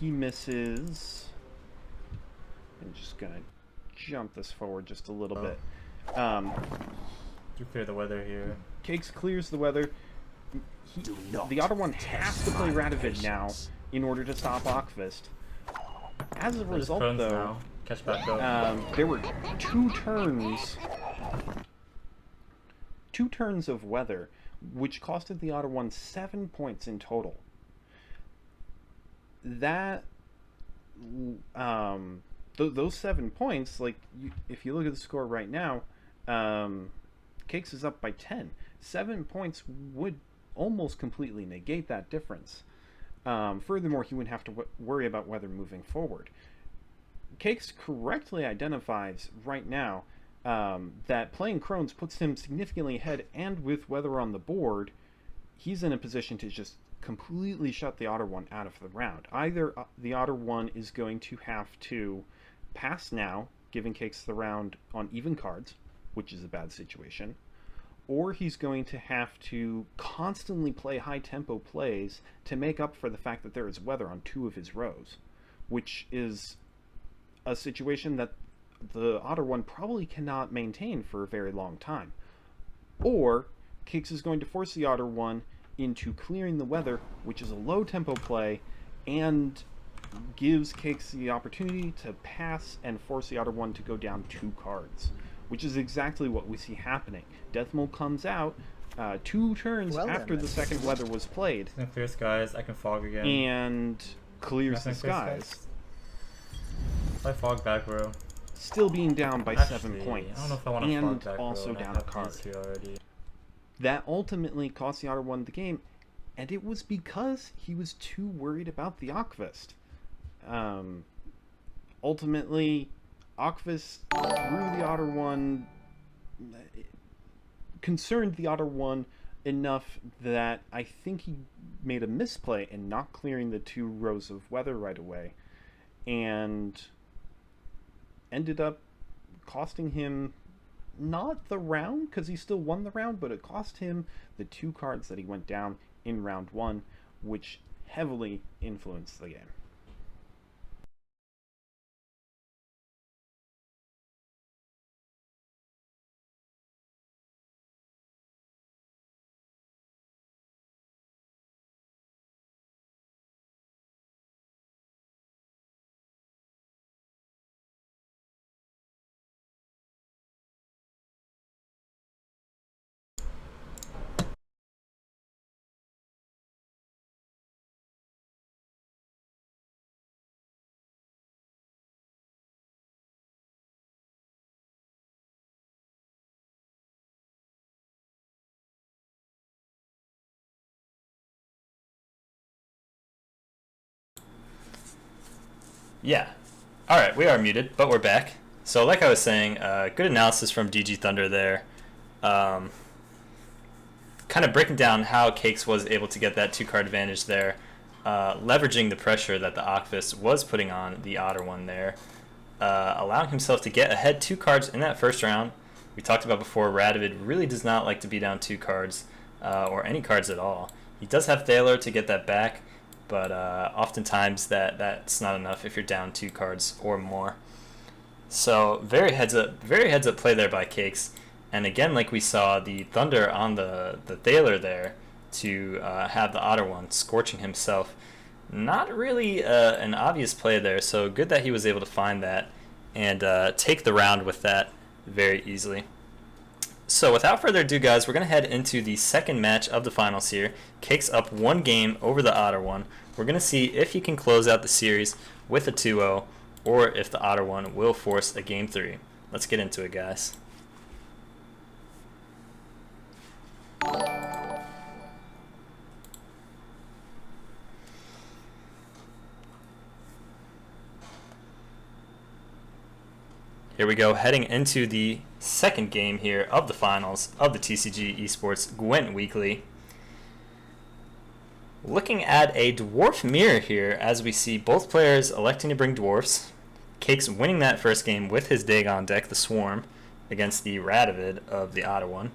he misses. I'm just going to jump this forward just a little bit. You clear the weather here. Cakes clears the weather. The Otter one has to play Radovid now in order to stop Akvist. As a result, though, now. Catch back up. there were 2 turns of weather, which costed the Otter one 7 points in total. That those 7 points, like if you look at the score right now, Cakes is up by 10. 7 points would almost completely negate that difference. Furthermore, he wouldn't have to worry about weather moving forward. Cakes correctly identifies right now that playing Crones puts him significantly ahead, and with weather on the board, he's in a position to just completely shut the Otter one out of the round. Either the Otter one is going to have to pass now, giving Cakes the round on even cards, which is a bad situation, or he's going to have to constantly play high-tempo plays to make up for the fact that there is weather on 2 of his rows, which is a situation that the Otter one probably cannot maintain for a very long time. Or Cakes is going to force the Otter one into clearing the weather, which is a low-tempo play, and gives Cakes the opportunity to pass and force the Otter one to go down 2 cards, which is exactly what we see happening. Deathmold comes out 2 turns after the second weather was played. It's gonna clear skies. I can fog again. And clears the skies. I fog back row. Still being down by Actually, 7 points. I don't know if I want to fog back and also row, down a card. already. That ultimately cost the Otter one the game, and it was because he was too worried about the Akvist. Ultimately, Akvist threw the Otter one, concerned the Otter one enough that I think he made a misplay in not clearing the 2 rows of weather right away, and ended up costing him not the round, because he still won the round, but it cost him the 2 cards that he went down in round 1, which heavily influence the game. Yeah. All right, we are muted, but we're back. So, like I was saying, good analysis from DG Thunder there. Um, kind of breaking down how Cakes was able to get that 2-card advantage there, leveraging the pressure that the Octopus was putting on the Otter one there, allowing himself to get ahead 2 cards in that first round. We talked about before, Radovid really does not like to be down 2 cards, or any cards at all. He does have Thaler to get that back, but oftentimes that's not enough if you're down 2 cards or more. So very heads up play there by Cakes. And again, like we saw, the Thunder on the Thaler there to have the Otter one scorching himself. Not really an obvious play there, so good that he was able to find that and take the round with that very easily. So without further ado, guys, we're going to head into the second match of the finals here. Cakes up 1 game over the Otter one. We're going to see if he can close out the series with a 2-0 or if the Otter one will force a game 3. Let's get into it, guys. Here we go, heading into the second game here of the finals of the TCG eSports Gwent Weekly. Looking at a dwarf mirror here, as we see both players electing to bring dwarfs. Cakes winning that first game with his Dagon deck, the Swarm, against the Radovid of the Otter one.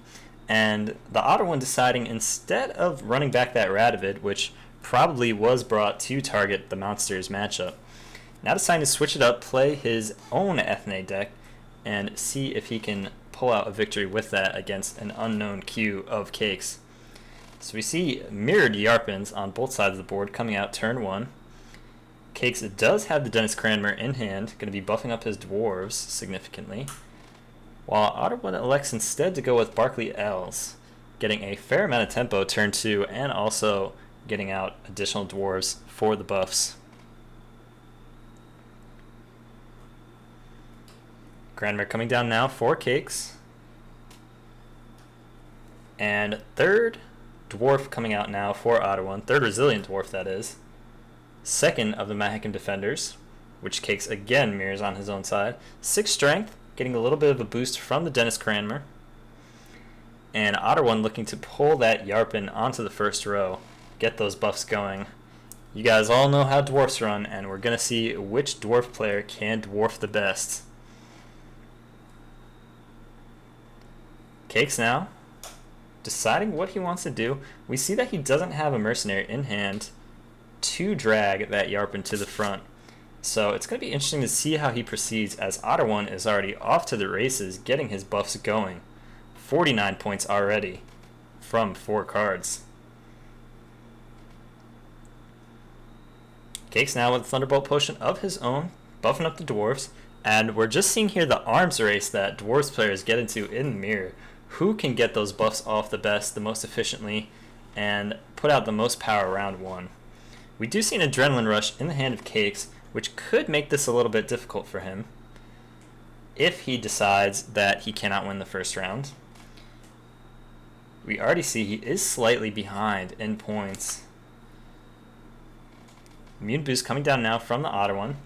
And the Otter one deciding, instead of running back that Radovid, which probably was brought to target the Monsters matchup, now deciding to switch it up, play his own Ethne deck, and see if he can pull out a victory with that against an unknown queue of Cakes. So we see mirrored Yarpins on both sides of the board coming out turn 1. Cakes does have the Dennis Cranmer in hand, going to be buffing up his dwarves significantly, while Otter one elects instead to go with Barkley Elves, getting a fair amount of tempo turn 2 and also getting out additional dwarves for the buffs. Cranmer coming down now for Cakes. And third dwarf coming out now for Otter one. Third resilient dwarf, that is. Second of the Mahakam Defenders, which Cakes again mirrors on his own side. 6 strength, getting a little bit of a boost from the Dennis Cranmer. And Otter one looking to pull that Yarpin onto the first row, get those buffs going. You guys all know how dwarfs run, and we're going to see which dwarf player can dwarf the best. Cakes now deciding what he wants to do. We see that he doesn't have a mercenary in hand to drag that Yarpin to the front. So it's going to be interesting to see how he proceeds, as Otter one is already off to the races, getting his buffs going. 49 points already from 4 cards. Cakes now with a Thunderbolt Potion of his own, buffing up the dwarves. And we're just seeing here the arms race that dwarves players get into in the mirror. Who can get those buffs off the best, the most efficiently, and put out the most power round 1. We do see an Adrenaline Rush in the hand of Cakes, which could make this a little bit difficult for him if he decides that he cannot win the first round. We already see he is slightly behind in points. Immune Boost coming down now from the Otter one.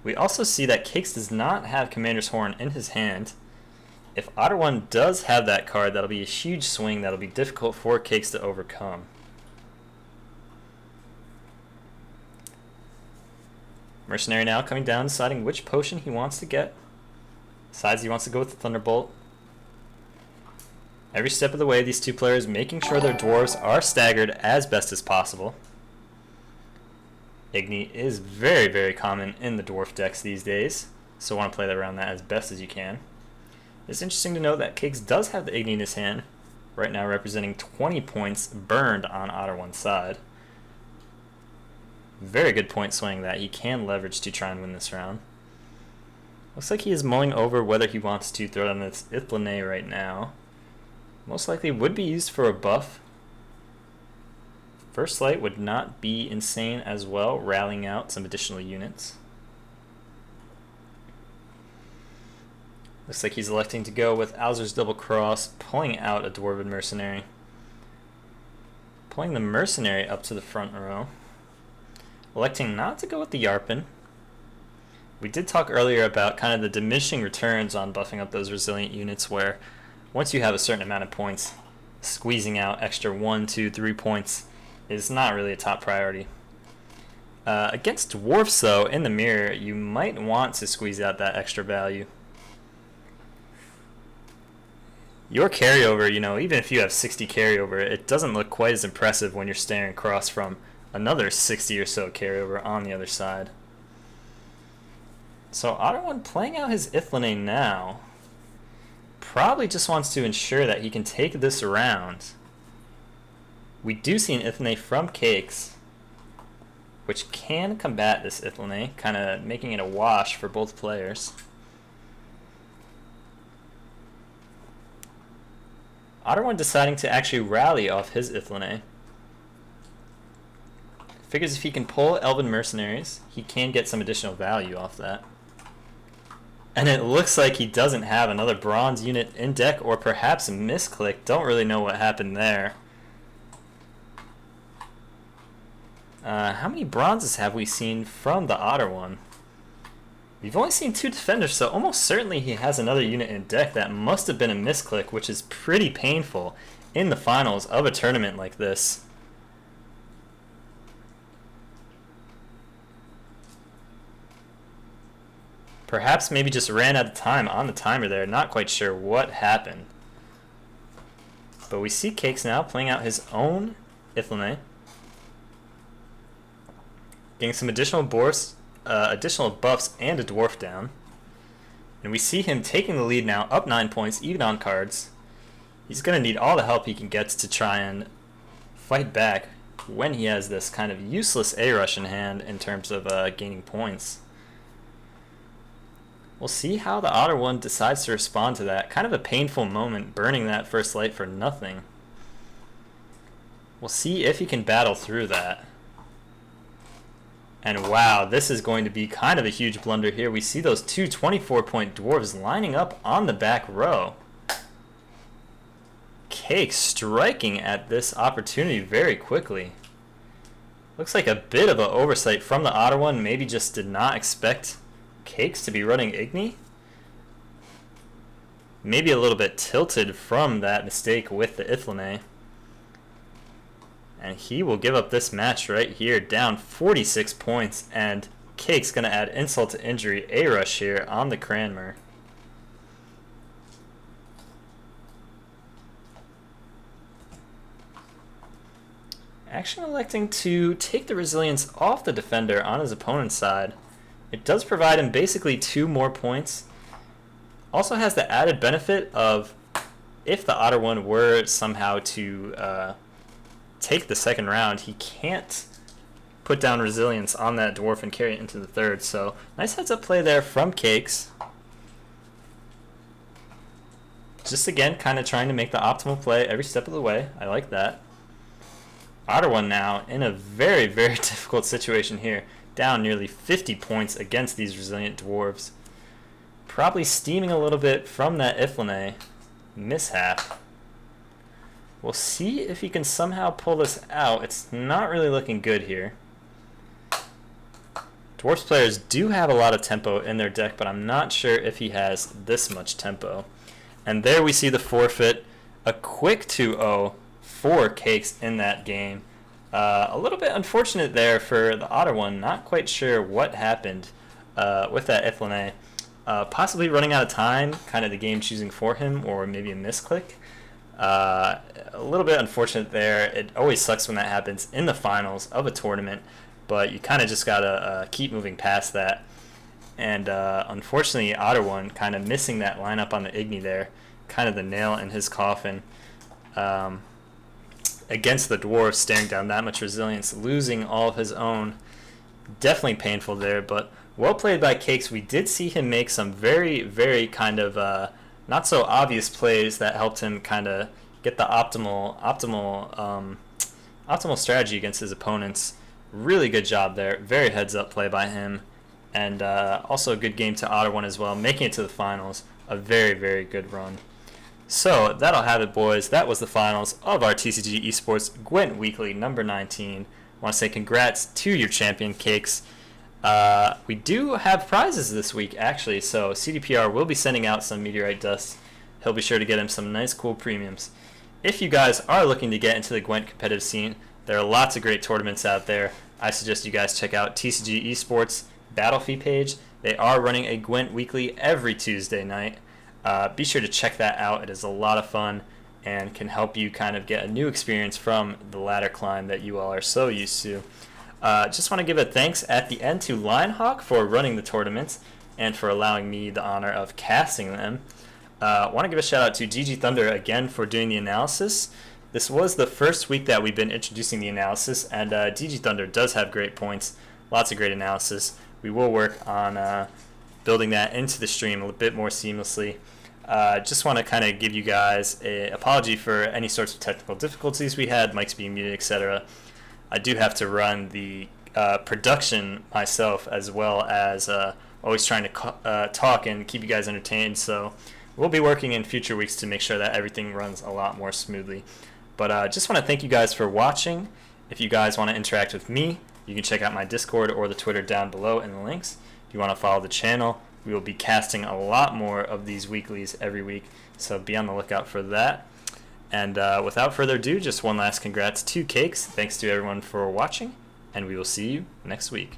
We also see that Cakes does not have Commander's Horn in his hand. If Otter one does have that card, that'll be a huge swing that'll be difficult for Cakes to overcome. Mercenary now coming down, deciding which potion he wants to get. Decides he wants to go with the Thunderbolt. Every step of the way, these two players making sure their dwarves are staggered as best as possible. Igni is very, very common in the dwarf decks these days, so want to play around that as best as you can. It's interesting to note that Cakes does have the Igni in his hand, right now representing 20 points burned on Otter 1's side. Very good point swing that he can leverage to try and win this round. Looks like he is mulling over whether he wants to throw down this Ithlane right now. Most likely would be used for a buff. First Light would not be insane as well, rallying out some additional units. Looks like he's electing to go with Alzur's Double Cross, pulling out a Dwarven Mercenary. Pulling the Mercenary up to the front row. Electing not to go with the Yarpen. We did talk earlier about kind of the diminishing returns on buffing up those resilient units, where once you have a certain amount of points, squeezing out extra 1, 2, 3 points is not really a top priority. Against dwarfs, though, in the mirror, you might want to squeeze out that extra value. Your carryover, even if you have 60 carryover, it doesn't look quite as impressive when you're staring across from another 60 or so carryover on the other side. So Otter 1 playing out his Ithlane now probably just wants to ensure that he can take this round. We do see an Ithlane from Cakes, which can combat this Ithlane, kind of making it a wash for both players. Otter 1 deciding to actually rally off his Ithlane. Figures if he can pull Elven Mercenaries, he can get some additional value off that. And it looks like he doesn't have another bronze unit in deck, or perhaps a misclick. Don't really know what happened there. How many bronzes have we seen from the Otter 1? We've only seen 2 defenders, so almost certainly he has another unit in deck. That must have been a misclick, which is pretty painful in the finals of a tournament like this. Perhaps maybe just ran out of time on the timer there. Not quite sure what happened. But we see Cakes now playing out his own Ithlane. Getting some additional buffs and a dwarf down. And we see him taking the lead now, up 9 points, even on cards. He's going to need all the help he can get to try and fight back when he has this kind of useless A-rush in hand in terms of gaining points. We'll see how the Otter 1 decides to respond to that. Kind of a painful moment, burning that first light for nothing. We'll see if he can battle through that. And wow, this is going to be kind of a huge blunder here. We see those 2 24-point dwarves lining up on the back row. Cake striking at this opportunity very quickly. Looks like a bit of an oversight from the Otter 1. Maybe just did not expect Cakes to be running Igni. Maybe a little bit tilted from that mistake with the Ithlane. And he will give up this match right here, down 46 points, and Cake's going to add insult to injury, A-rush here on the Cranmer. Actually electing to take the resilience off the defender on his opponent's side. It does provide him basically 2 more points. Also has the added benefit of, if the Otter 1 were somehow to take the second round, he can't put down resilience on that dwarf and carry it into the third. So nice heads up play there from Cakes. Just again kind of trying to make the optimal play every step of the way. I like that. Otter 1 now in a very, very difficult situation here, down nearly 50 points against these resilient dwarves. Probably steaming a little bit from that Ithlane mishap. We'll see if he can somehow pull this out. It's not really looking good here. Dwarfs players do have a lot of tempo in their deck, but I'm not sure if he has this much tempo. And there we see the forfeit. A quick 2-0 for Cakes in that game. A little bit unfortunate there for the Otter 1. Not quite sure what happened with that Ithlane. Possibly running out of time, kind of the game choosing for him, or maybe a misclick. A little bit unfortunate there. It always sucks when that happens in the finals of a tournament. but you kind of just got to keep moving past that. And unfortunately, Otter One kind of missing that lineup on the Igni there, kind of the nail in his coffin. Against the Dwarf, staring down that much resilience, losing all of his own. Definitely painful there, but well played by Cakes. We did see him make some very, very kind of not so obvious plays that helped him kind of get the optimal strategy against his opponents. Really good job there. Very heads up play by him, and also a good game to Otter One as well, making it to the finals. A very, very good run. So that'll have it, boys. That was the finals of our TCG eSports Gwent Weekly number 19. I want to say congrats to your champion, Cakes. We do have prizes this week, actually, so CDPR will be sending out some meteorite dust. He'll be sure to get him some nice, cool premiums. If you guys are looking to get into the Gwent competitive scene, there are lots of great tournaments out there. I suggest you guys check out TCG eSports Battlefy page. They are running a Gwent Weekly every Tuesday night. Be sure to check that out. It is a lot of fun and can help you kind of get a new experience from the ladder climb that you all are so used to. Just want to give a thanks at the end to Lionhawk for running the tournaments and for allowing me the honor of casting them. Want to give a shout out to GG Thunder again for doing the analysis. This was the first week that we've been introducing the analysis, and GG Thunder does have great points, lots of great analysis. We will work on building that into the stream a bit more seamlessly. Just want to kind of give you guys an apology for any sorts of technical difficulties we had, mics being muted, etc. I do have to run the production myself, as well as always trying to talk and keep you guys entertained. So we'll be working in future weeks to make sure that everything runs a lot more smoothly. But just want to thank you guys for watching. If you guys want to interact with me, you can check out my Discord or the Twitter down below in the links. If you want to follow the channel, we will be casting a lot more of these weeklies every week, so be on the lookout for that. And without further ado, just one last congrats to Cakes. Thanks to everyone for watching, and we will see you next week.